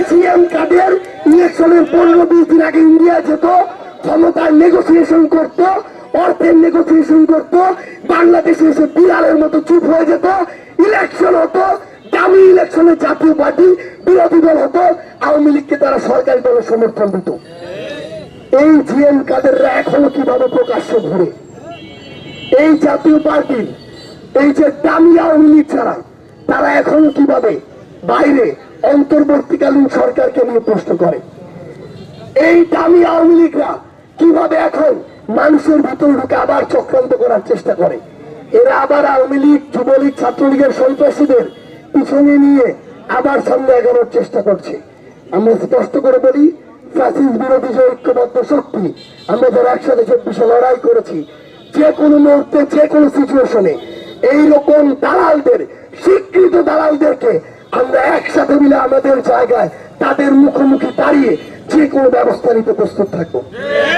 CM কাদের ইলেকশনের 15-20 দিন আগে ইন্ডিয়া যেত, ক্ষমতার নেগোসিয়েশন করত, অর্থের নেগোসিয়েশন করত, বাংলাদেশে এসে বিড়ালের মতো চুপ হয়ে যেত, ইলেকশন হতো, দামি ইলেকশনে জাতীয় পার্টি বিরোধী দল হতো, আওয়ামী লীগকে তারা সরকারি দলের সমর্থন দিত। এই সিএম কাদেররা এখনো কিভাবে প্রকাশ্যে ঘুরে? এই জাতীয় পার্টির এই যে দামি আওয়ামী লীগ ছাড়া তারা এখনো কিভাবে বাইরে অন্তর্বর্তীকালীন সরকারকে নিয়ে প্রশ্ন করে? এই দামি আওয়ামী লীগরা কিভাবে এখন মানুষের ভিতর ঢুকে আবার চক্রান্ত করার চেষ্টা করে? এরা আবার আওয়ামী লীগ, যুবলীগ, ছাত্রলীগের সন্ত্রাসীদের পিছনে নিয়ে আবার সামনে এগোনোর চেষ্টা করছে। আমরা স্পষ্ট করে বলি, ফ্যাসিস্ট বিরোধী যে ঐক্যবদ্ধ শক্তি, আমরা যারা একসাথে 24 লড়াই করেছি, যে কোনো মুহূর্তে যে কোনো সিচুয়েশনে এইরকম দালালদের, স্বীকৃত দালালদেরকে আমরা একসাথে মিলে আমাদের জায়গায় তাদের মুখোমুখি দাঁড়িয়ে যে কোনো ব্যবস্থা নিতে প্রস্তুত থাকবো।